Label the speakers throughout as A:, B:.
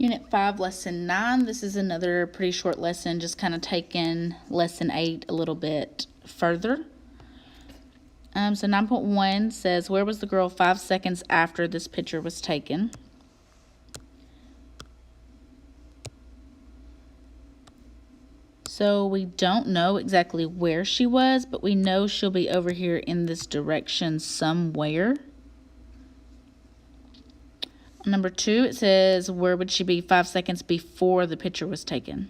A: Unit 5, Lesson 9. This is another pretty short lesson, just kind of taking Lesson 8 a little bit further. So 9.1 says, where was the girl 5 seconds after this picture was taken? So we don't know exactly where she was, but we know she'll be over here in this direction somewhere. Number 2, it says, where would she be 5 seconds before the picture was taken?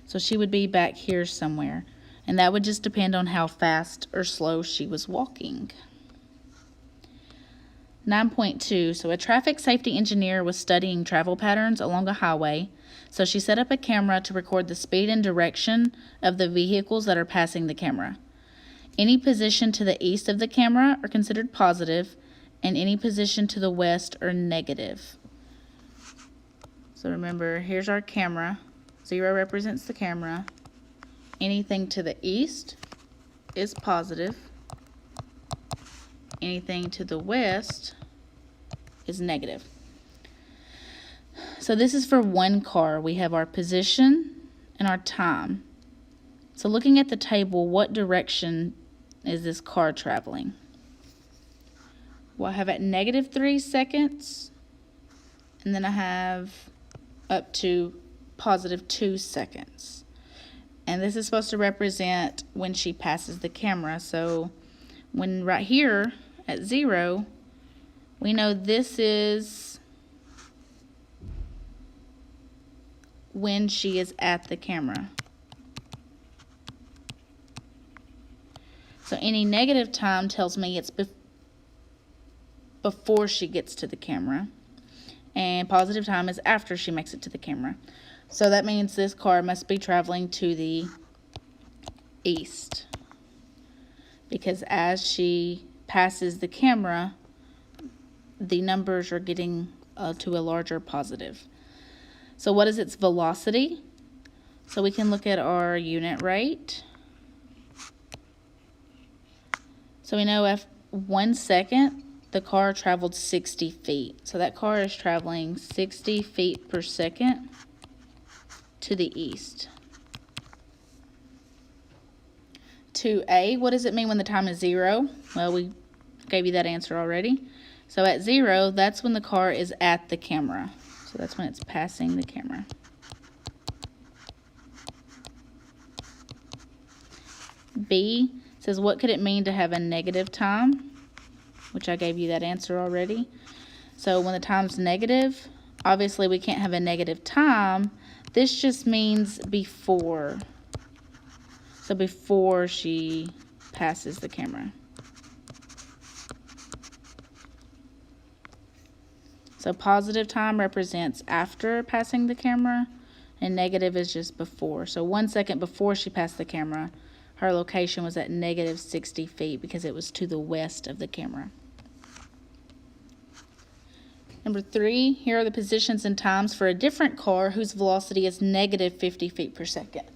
A: So she would be back here somewhere. And that would just depend on how fast or slow she was walking. 9.2, so a traffic safety engineer was studying travel patterns along a highway. So she set up a camera to record the speed and direction of the vehicles that are passing the camera. Any position to the east of the camera are considered positive, and any position to the west are negative. So remember, here's our camera. 0 represents the camera. Anything to the east is positive. Anything to the west is negative. So this is for one car. We have our position and our time. So looking at the table, what direction is this car traveling? Well, I have at -3 seconds, and then I have up to +2 seconds. And this is supposed to represent when she passes the camera. So when right here at 0, we know this is when she is at the camera. So any negative time tells me it's before she gets to the camera, and positive time is after she makes it to the camera. So that means this car must be traveling to the east, because as she passes the camera, the numbers are getting to a larger positive. So what is its velocity? So we can look at our unit rate. So we know if 1 second, the car traveled 60 feet. So that car is traveling 60 feet per second to the east. 2a, what does it mean when the time is 0? Well, we gave you that answer already. So at 0, that's when the car is at the camera. So that's when it's passing the camera. B says, what could it mean to have a negative time? Which I gave you that answer already. So when the time's negative, obviously we can't have a negative time. This just means before. So before she passes the camera. So positive time represents after passing the camera, and negative is just before. So 1 second before she passed the camera, her location was at -60 feet because it was to the west of the camera. Number 3, here are the positions and times for a different car whose velocity is -50 feet per second.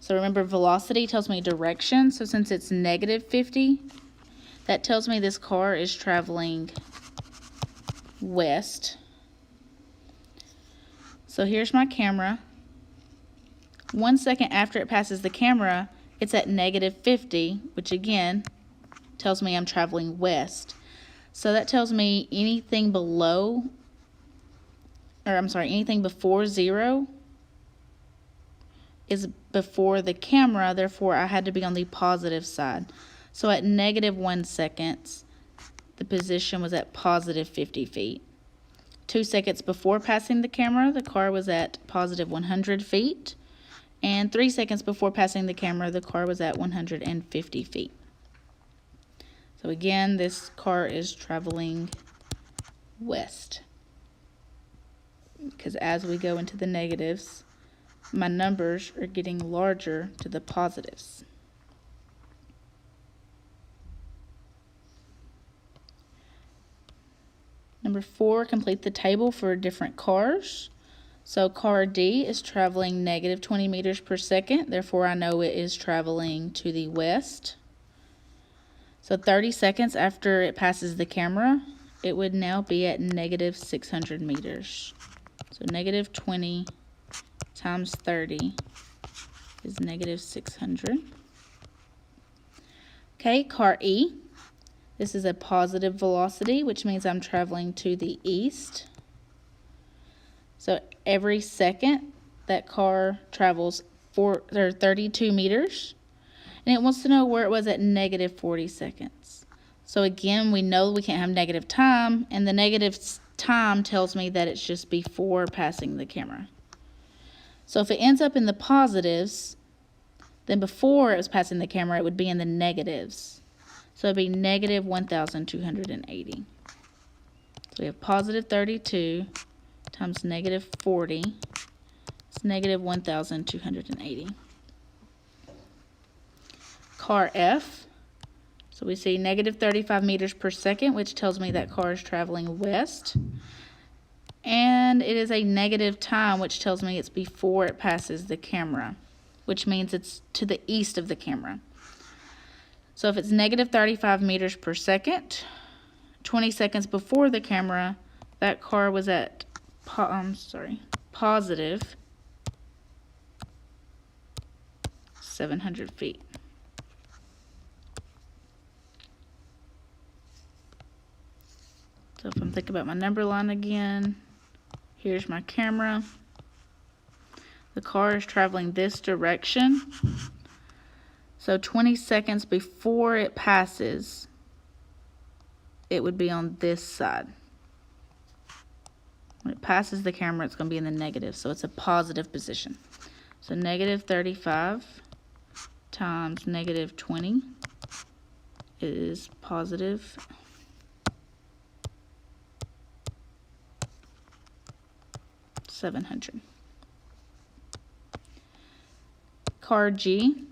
A: So remember, velocity tells me direction. So since it's -50, that tells me this car is traveling west. So here's my camera. 1 second after it passes the camera, it's at -50, which again tells me I'm traveling west. So that tells me anything anything before 0 is before the camera, therefore I had to be on the positive side. So at -1 seconds, the position was at +50 feet. 2 seconds before passing the camera, the car was at +100 feet. And 3 seconds before passing the camera, the car was at 150 feet. So again, this car is traveling west. Because as we go into the negatives, my numbers are getting larger to the positives. Number 4, complete the table for different cars. So car D is traveling -20 meters per second. Therefore, I know it is traveling to the west. So 30 seconds after it passes the camera, it would now be at negative 600 meters. So negative 20 times 30 is negative 600. Okay, car E. This is a positive velocity, which means I'm traveling to the east. So every second, that car travels 32 meters. And it wants to know where it was at negative 40 seconds. So again, we know we can't have negative time, and the negative time tells me that it's just before passing the camera. So if it ends up in the positives, then before it was passing the camera, it would be in the negatives. So it'd be negative 1,280. So we have positive 32 times negative 40. It's negative 1,280. Car F. So we see negative 35 meters per second, which tells me that car is traveling west. And it is a negative time, which tells me it's before it passes the camera, which means it's to the east of the camera. So if it's negative 35 meters per second, 20 seconds before the camera, that car was at positive 700 feet. So if I'm thinking about my number line again, here's my camera. The car is traveling this direction. So 20 seconds before it passes, it would be on this side. When it passes the camera, it's going to be in the negative, so it's a positive position. So negative 35 times negative 20 is positive 700. Car G,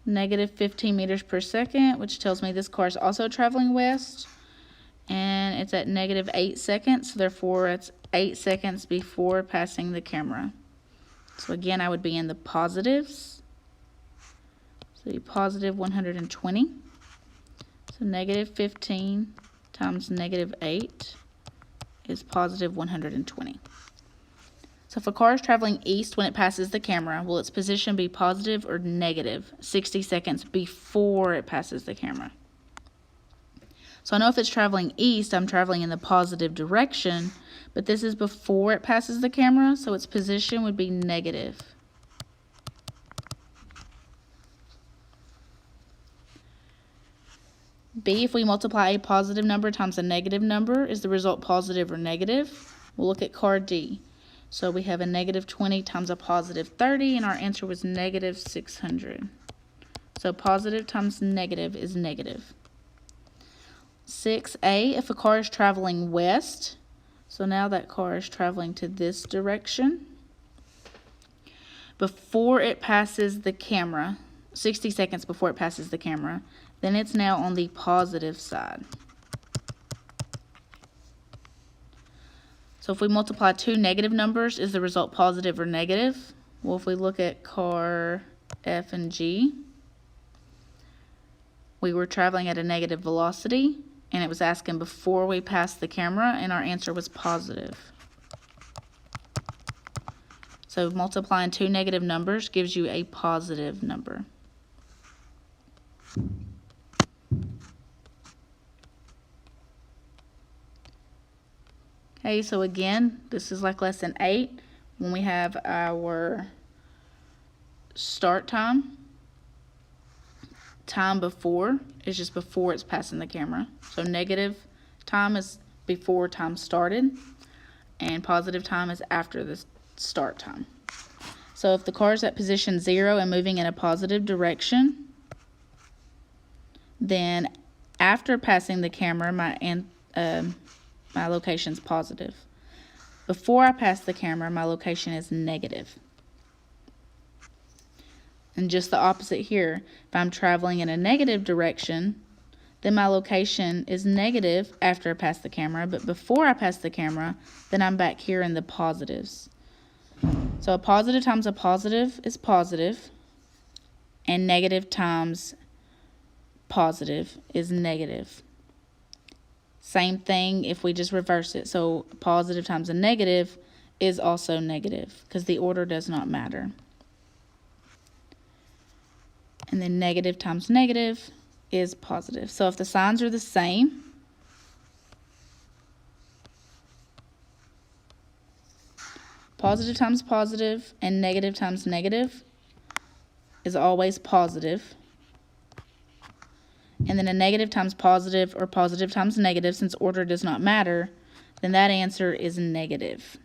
A: negative 15 meters per second, which tells me this car is also traveling west, and it's at negative 8 seconds, so therefore it's 8 seconds before passing the camera. So again, I would be in the positives. So positive 120. So negative 15 times negative 8 is positive 120. So if a car is traveling east when it passes the camera, will its position be positive or negative 60 seconds before it passes the camera? So I know if it's traveling east, I'm traveling in the positive direction, but this is before it passes the camera, so its position would be negative. B, if we multiply a positive number times a negative number, is the result positive or negative? We'll look at car D. So we have a negative 20 times a positive 30, and our answer was negative 600. So positive times negative is negative. 6A, if a car is traveling west, so now that car is traveling to this direction. Before it passes the camera, 60 seconds before it passes the camera, then it's now on the positive side. So if we multiply two negative numbers, is the result positive or negative? Well, if we look at car F and G, we were traveling at a negative velocity, and it was asking before we passed the camera, and our answer was positive. So multiplying two negative numbers gives you a positive number. Okay, so again, this is like lesson 8 when we have our start time. Time before is just before it's passing the camera. So negative time is before time started, and positive time is after the start time. So if the car is at position 0 and moving in a positive direction, then after passing the camera, my location is positive. Before I pass the camera, my location is negative. And just the opposite here. If I'm traveling in a negative direction, then my location is negative after I pass the camera, but before I pass the camera, then I'm back here in the positives. So a positive times a positive is positive, and negative times positive is negative. Same thing if we just reverse it. So positive times a negative is also negative because the order does not matter. And then negative times negative is positive. So if the signs are the same, positive times positive and negative times negative is always positive. And then a negative times positive or positive times negative, since order does not matter, then that answer is negative.